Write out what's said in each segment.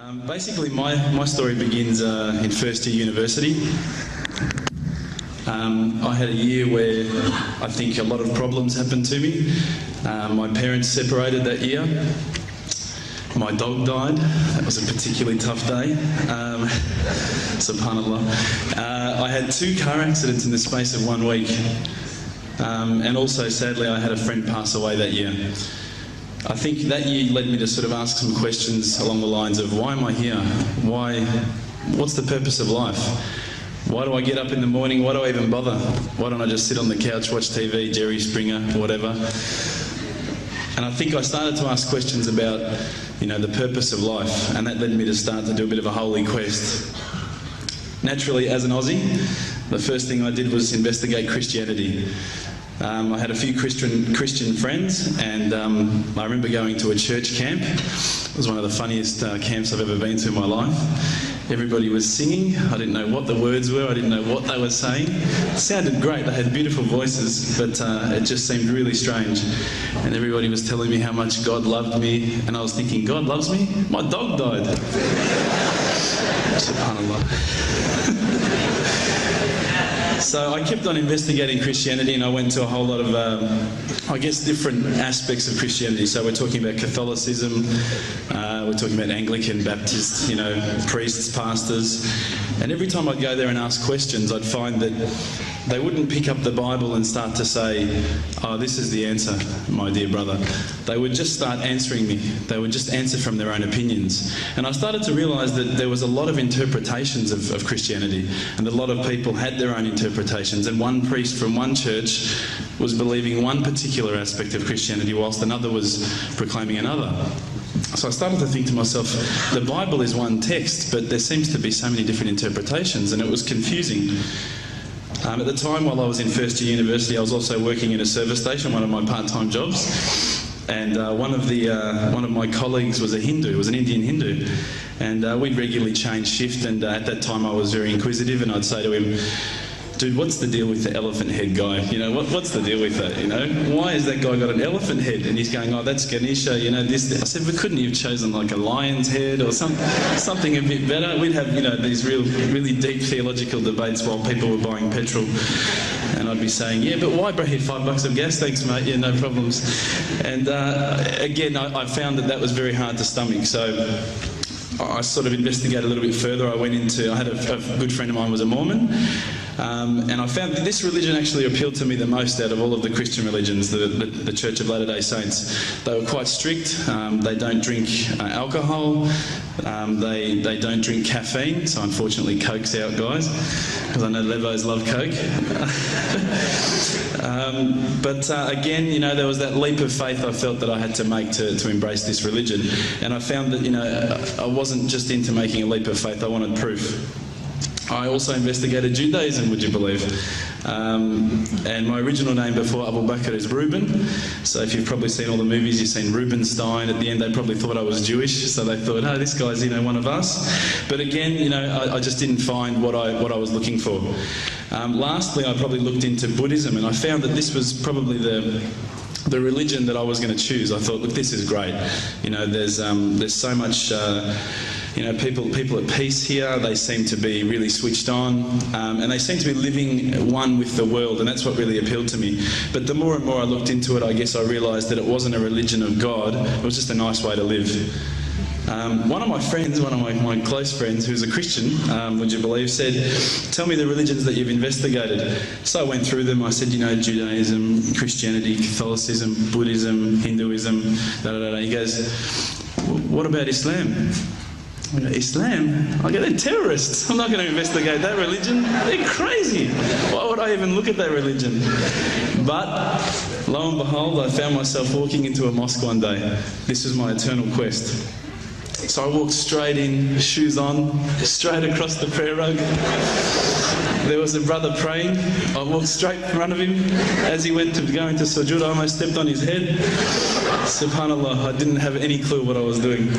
Basically, my story begins in first year university. I had a year where I think a lot of problems happened to me. My parents separated that year. My dog died. That was a particularly tough day. Subhanallah. I had 2 car accidents in the space of 1 week. And also, sadly, I had a friend pass away that year. I think that year led me to sort of ask some questions along the lines of, why am I here? What's the purpose of life? Why do I get up in the morning? Why do I even bother? Why don't I just sit on the couch, watch TV, Jerry Springer, whatever? And I think I started to ask questions about, the purpose of life, and that led me to start to do a bit of a holy quest. Naturally, as an Aussie, the first thing I did was investigate Christianity. I had a few Christian friends, and I remember going to a church camp. It was one of the funniest camps I've ever been to in my life. Everybody was singing. I didn't know what the words were. I didn't know what they were saying. It sounded great. They had beautiful voices, but it just seemed really strange. And everybody was telling me how much God loved me, and I was thinking, God loves me? My dog died. Subhanallah. So I kept on investigating Christianity, and I went to a whole lot of, different aspects of Christianity. So we're talking about Catholicism, we're talking about Anglican, Baptist, priests, pastors. And every time I'd go there and ask questions, I'd find that they wouldn't pick up the Bible and start to say, oh, this is the answer, my dear brother. They would just start answering me. They would just answer from their own opinions. And I started to realise that there was a lot of interpretations of Christianity, and a lot of people had their own interpretations, and one priest from one church was believing one particular aspect of Christianity whilst another was proclaiming another. So I started to think to myself, the Bible is one text, but there seems to be so many different interpretations, and it was confusing. At the time, while I was in first year university, I was also working in a service station, one of my part-time jobs. And one of my colleagues was a Hindu, was an Indian Hindu. And we'd regularly change shift, and at that time I was very inquisitive, and I'd say to him, dude, what's the deal with the elephant head guy? What's the deal with that, Why has that guy got an elephant head? And he's going, oh, that's Ganesha, this. I said, but couldn't you have chosen like a lion's head or something a bit better? We'd have, these really deep theological debates while people were buying petrol. And I'd be saying, yeah, but why, bro, hit $5 of gas? Thanks, mate. Yeah, no problems. And again, I found that was very hard to stomach. So I sort of investigated a little bit further. I had a good friend of mine was a Mormon. And I found that this religion actually appealed to me the most out of all of the Christian religions, the Church of Latter-day Saints. They were quite strict. They don't drink alcohol. They don't drink caffeine. So unfortunately, Coke's out, guys, because I know Levos love Coke. But again, there was that leap of faith I felt that I had to make to embrace this religion. And I found that, I wasn't just into making a leap of faith, I wanted proof. I also investigated Judaism, would you believe? And my original name before Abu Bakr is Reuben. So if you've probably seen all the movies, you've seen Reubenstein. At the end, they probably thought I was Jewish, so they thought, oh, this guy's, one of us. But again, I just didn't find what I was looking for. Lastly, I probably looked into Buddhism, and I found that this was probably the religion that I was going to choose. I thought, look, this is great. There's so much. People at peace here. They seem to be really switched on, and they seem to be living one with the world, and that's what really appealed to me. But the more and more I looked into it, I guess I realised that it wasn't a religion of God. It was just a nice way to live. One of my friends, one of my close friends, who's a Christian, would you believe, said, tell me the religions that you've investigated. So I went through them. I said, Judaism, Christianity, Catholicism, Buddhism, Hinduism, da-da-da-da. He goes, what about Islam? I go, Islam? I go, they're terrorists. I'm not going to investigate that religion. They're crazy. Why would I even look at that religion? But lo and behold, I found myself walking into a mosque one day. This was my eternal quest. So I walked straight in, shoes on, straight across the prayer rug. There was a brother praying. I walked straight in front of him. As he went to go into sujood, I almost stepped on his head. Subhanallah, I didn't have any clue what I was doing.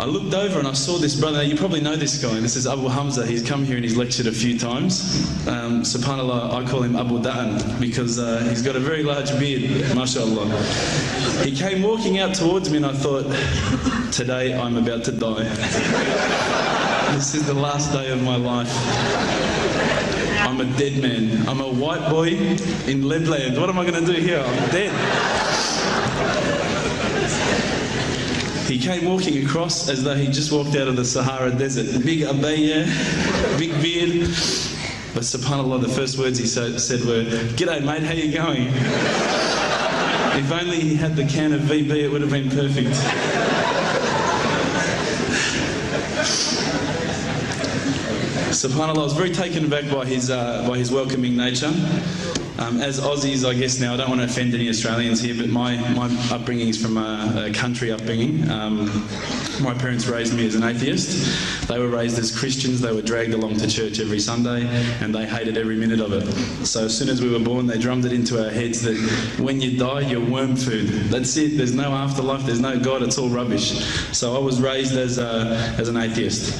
I looked over and I saw this brother. Now, you probably know this guy. This is Abu Hamza. He's come here and he's lectured a few times. SubhanAllah, I call him Abu Da'an because he's got a very large beard, mashallah. He came walking out towards me and I thought, today I'm about to die. This is the last day of my life. I'm a dead man. I'm a white boy in Lebland. What am I going to do here? I'm dead. He came walking across as though he just walked out of the Sahara Desert. Big abaya, big beard. But subhanAllah, the first words he said were, "G'day mate, how you going?" If only he had the can of VB, it would have been perfect. SubhanAllah, I was very taken aback by his welcoming nature. As Aussies, I guess now, I don't want to offend any Australians here, but my upbringing is from a country upbringing. My parents raised me as an atheist. They were raised as Christians. They were dragged along to church every Sunday, and they hated every minute of it. So as soon as we were born, they drummed it into our heads that when you die, you're worm food. That's it. There's no afterlife. There's no God. It's all rubbish. So I was raised as an atheist.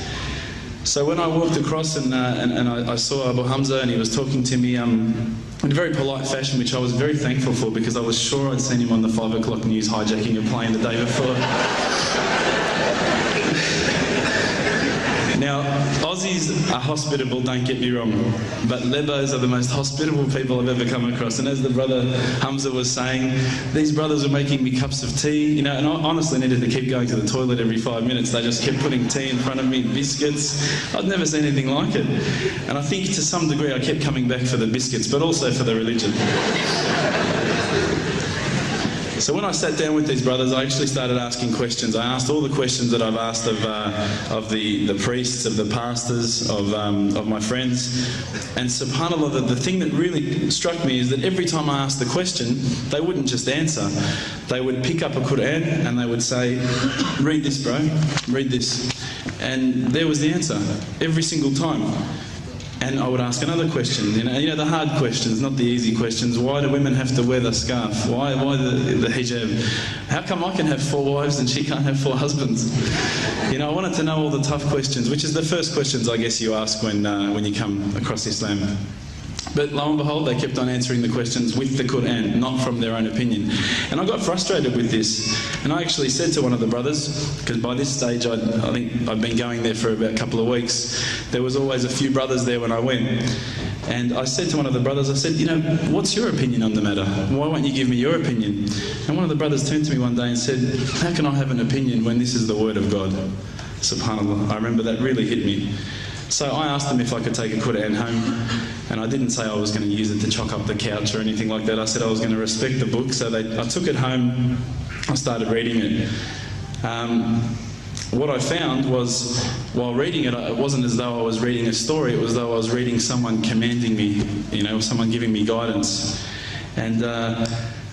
So when I walked across and I saw Abu Hamza and he was talking to me in a very polite fashion, which I was very thankful for because I was sure I'd seen him on the 5 o'clock news hijacking a plane the day before. Now, Aussies are hospitable, don't get me wrong, but Lebos are the most hospitable people I've ever come across. And as the brother Hamza was saying, these brothers were making me cups of tea, you know, and I honestly needed to keep going to the toilet every 5 minutes. They just kept putting tea in front of me, biscuits. I'd never seen anything like it. And I think to some degree I kept coming back for the biscuits, but also for the religion. So when I sat down with these brothers, I actually started asking questions. I asked all the questions that I've asked of the priests, of the pastors, of my friends. And subhanAllah, the thing that really struck me is that every time I asked the question, they wouldn't just answer. They would pick up a Quran and they would say, "Read this, bro, read this." And there was the answer, every single time. And I would ask another question, you know the hard questions, not the easy questions. Why do women have to wear the scarf? Why the hijab? How come I can have 4 wives and she can't have 4 husbands? You know, I wanted to know all the tough questions, which is the first questions I guess you ask when you come across Islam. But lo and behold, they kept on answering the questions with the Quran, not from their own opinion. And I got frustrated with this. And I actually said to one of the brothers, because by this stage I think I'd been going there for about a couple of weeks, there was always a few brothers there when I went. And I said to one of the brothers, I said, you know, what's your opinion on the matter? Why won't you give me your opinion? And one of the brothers turned to me one day and said, how can I have an opinion when this is the word of God? SubhanAllah, I remember that really hit me. So I asked them if I could take a Quran home, and I didn't say I was going to use it to chalk up the couch or anything like that. I said I was going to respect the book, so I took it home, I started reading it. What I found was, while reading it, it wasn't as though I was reading a story, it was as though I was reading someone commanding me, you know, someone giving me guidance. And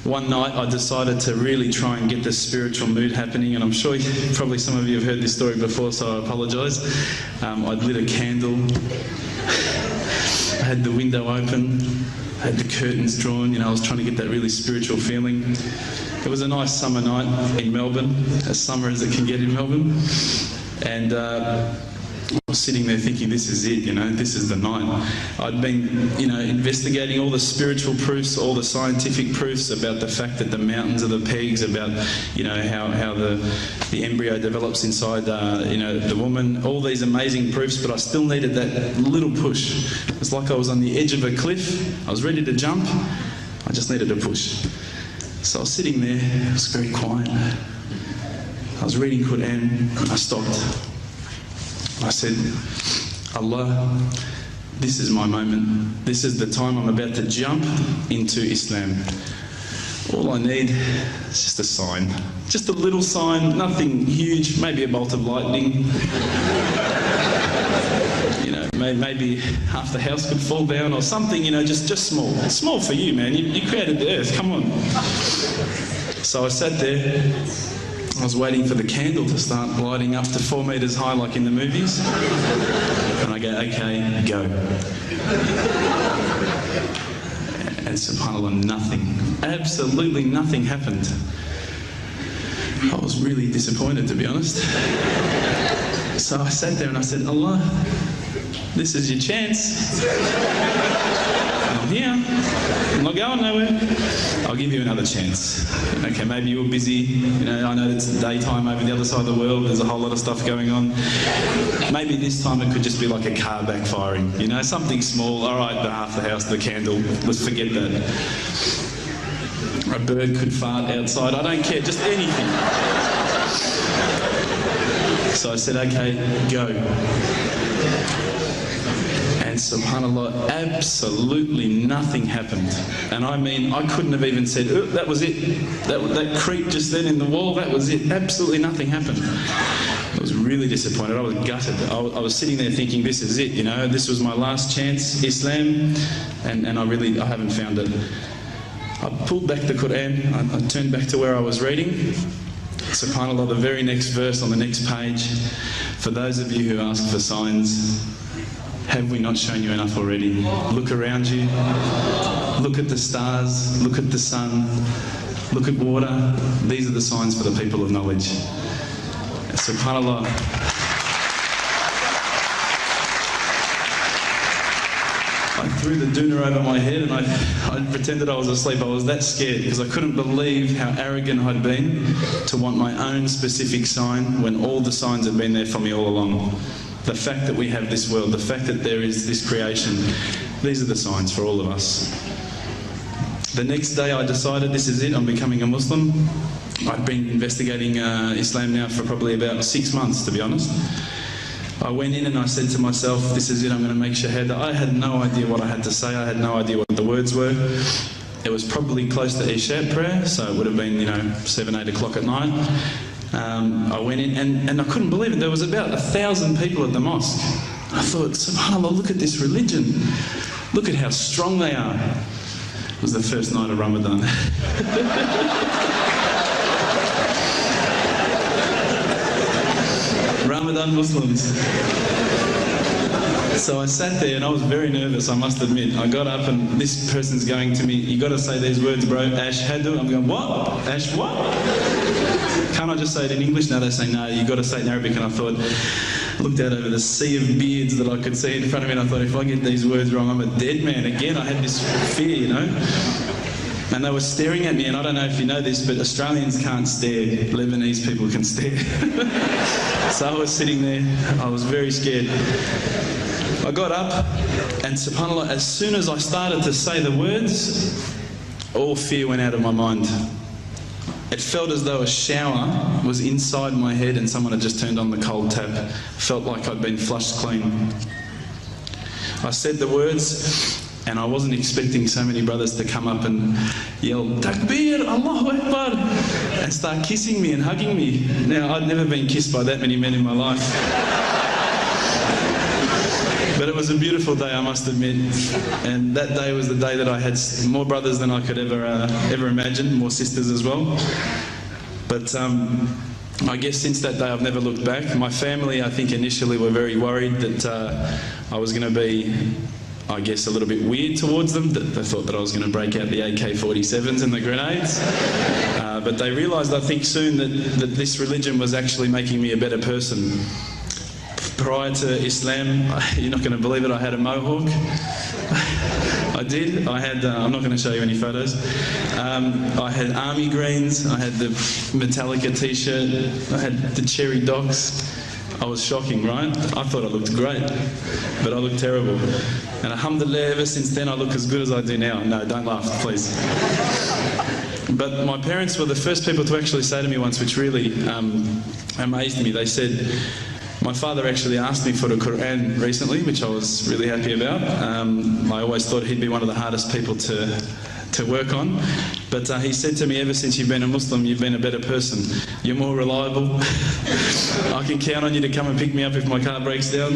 one night I decided to really try and get the spiritual mood happening, and I'm sure probably some of you have heard this story before, so I apologise. I'd lit a candle, I had the window open, I had the curtains drawn, you know, I was trying to get that really spiritual feeling. It was a nice summer night in Melbourne, as summer as it can get in Melbourne, and I was sitting there thinking, this is it, you know, this is the night. I'd been, you know, investigating all the spiritual proofs, all the scientific proofs about the fact that the mountains are the pegs, about, you know, how the embryo develops inside, you know, the woman, all these amazing proofs, but I still needed that little push. It's like I was on the edge of a cliff, I was ready to jump, I just needed a push. So I was sitting there, it was very quiet. I was reading Quran, I stopped. I said, Allah, this is my moment. This is the time I'm about to jump into Islam. All I need is just a sign. Just a little sign, nothing huge, maybe a bolt of lightning. You know, maybe half the house could fall down or something, you know, just small. It's small for you, man. You created the earth, come on. So I sat there. I was waiting for the candle to start lighting up to 4 metres high like in the movies. And I go, okay, go. And subhanAllah, nothing, absolutely nothing happened. I was really disappointed, to be honest. So I sat there and I said, Allah, this is your chance. I'm here. I'm not going nowhere. I'll give you another chance. Okay, maybe you're busy. You know, I know it's daytime over the other side of the world. There's a whole lot of stuff going on. Maybe this time it could just be like a car backfiring. You know, something small. All right, the half the house, the candle. Let's forget that. A bird could fart outside. I don't care. Just anything. So I said, okay, go. And subhanAllah, absolutely nothing happened. And I mean, I couldn't have even said, oh, that was it. That creep just then in the wall, that was it. Absolutely nothing happened. I was really disappointed. I was gutted. I was sitting there thinking, this is it, you know, this was my last chance, Islam, and I haven't found it. I pulled back the Quran, I turned back to where I was reading. SubhanAllah, the very next verse on the next page, for those of you who ask for signs, have we not shown you enough already? Look around you, look at the stars, look at the sun, look at water. These are the signs for the people of knowledge. SubhanAllah. I threw the doona over my head and I pretended I was asleep. I was that scared because I couldn't believe how arrogant I'd been to want my own specific sign when all the signs had been there for me all along. The fact that we have this world, the fact that there is this creation, these are the signs for all of us. The next day I decided this is it, I'm becoming a Muslim. I'd been investigating Islam now for probably about 6 months, to be honest. I went in and I said to myself, this is it, I'm going to make shahada. I had no idea what I had to say, I had no idea what the words were. It was probably close to Isha prayer, so it would have been, 7, 8 o'clock at night. I went in and I couldn't believe it. There was about 1,000 people at the mosque. I thought, subhanAllah, look at this religion. Look at how strong they are. It was the first night of Ramadan. Ramadan Muslims. So I sat there and I was very nervous, I must admit. I got up and this person's going to me, you got to say these words, bro, Ashhadu. I'm going, what? Ash what? Can't I just say it in English? No, they say, no, you got to say it in Arabic. And I thought, looked out over the sea of beards that I could see in front of me and I thought, if I get these words wrong, I'm a dead man. Again, I had this fear, And they were staring at me, and I don't know if you know this, but Australians can't stare. Lebanese people can stare. So I was sitting there, I was very scared. I got up, and subhanAllah, as soon as I started to say the words, all fear went out of my mind. It felt as though a shower was inside my head and someone had just turned on the cold tap. Felt like I'd been flushed clean. I said the words, and I wasn't expecting so many brothers to come up and yell, Takbir, Allahu Akbar, and start kissing me and hugging me. Now, I'd never been kissed by that many men in my life. But it was a beautiful day, I must admit. And that day was the day that I had more brothers than I could ever imagine, more sisters as well. But I guess since that day I've never looked back. My family, I think initially were very worried that I was going to be, I guess, a little bit weird towards them. They thought that I was going to break out the AK-47s and the grenades. But they realised, I think, soon that this religion was actually making me a better person. Prior to Islam, you're not going to believe it, I had a mohawk. I did. I had, I'm not going to show you any photos. I had army greens, I had the Metallica t-shirt, I had the cherry docks. I was shocking, right? I thought I looked great, but I looked terrible. And alhamdulillah, ever since then I look as good as I do now. No, don't laugh, please. But my parents were the first people to actually say to me once, which really amazed me. They said, my father actually asked me for the Quran recently, which I was really happy about. I always thought he'd be one of the hardest people to work on. But he said to me, ever since you've been a Muslim, you've been a better person. You're more reliable. I can count on you to come and pick me up if my car breaks down.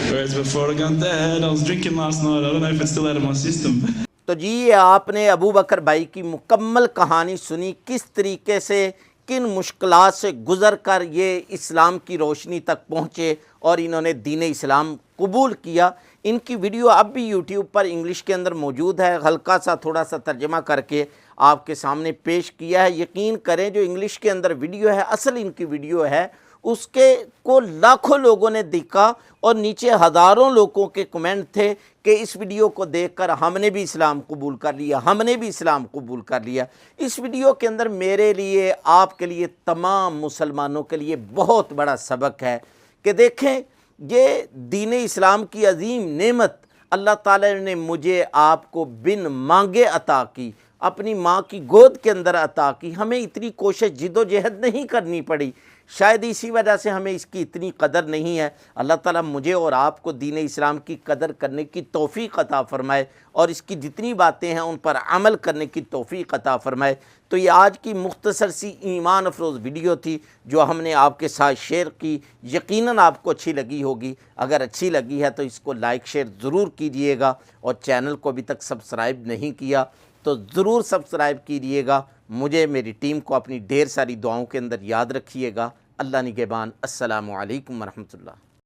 Whereas before I go, Dad, I was drinking last night. I don't know if it's still out of my system. तो जी ये आपने अबू बकर भाई की मुकम्मल कहानी सुनी, किस तरीके से किन मुश्किलात से गुज़र कर ये इस्लाम की रोशनी तक पहुँचे और इन्होंने दीन इस्लाम कबूल किया। इनकी वीडियो अब भी यूट्यूब पर इंग्लिश के अंदर मौजूद है, हल्का सा थोड़ा सा तर्जमा करके आपके सामने पेश किया है। यकीन करें जो इंग्लिश के अंदर वीडियो है, असल इनकी वीडियो है اس کے کو لاکھوں لوگوں نے دیکھا اور نیچے ہزاروں لوگوں کے کمنٹ تھے کہ اس ویڈیو کو دیکھ کر ہم نے بھی اسلام قبول کر لیا، ہم نے بھی اسلام قبول کر لیا۔ اس ویڈیو کے اندر میرے لیے، آپ کے لیے، تمام مسلمانوں کے لیے بہت بڑا سبق ہے کہ دیکھیں یہ دین اسلام کی عظیم نعمت اللہ تعالی نے مجھے آپ کو بن مانگے عطا کی، اپنی ماں کی گود کے اندر عطا کی۔ ہمیں اتنی کوشش جد و جہد نہیں کرنی پڑی، شاید اسی وجہ سے ہمیں اس کی اتنی قدر نہیں ہے۔ اللہ تعالیٰ مجھے اور آپ کو دین اسلام کی قدر کرنے کی توفیق عطا فرمائے اور اس کی جتنی باتیں ہیں ان پر عمل کرنے کی توفیق عطا فرمائے۔ تو یہ آج کی مختصر سی ایمان افروز ویڈیو تھی جو ہم نے آپ کے ساتھ شیئر کی، یقیناً آپ کو اچھی لگی ہوگی۔ اگر اچھی لگی ہے تو اس کو لائک شیئر ضرور کیجئے گا، اور چینل کو ابھی تک سبسکرائب نہیں کیا تو ضرور سبسکرائب کیجئے گا۔ مجھے، میری ٹیم کو اپنی ڈھیر ساری دعاؤں کے اندر یاد رکھیے گا۔ اللہ نگہبان۔ السلام علیکم ورحمۃ اللہ۔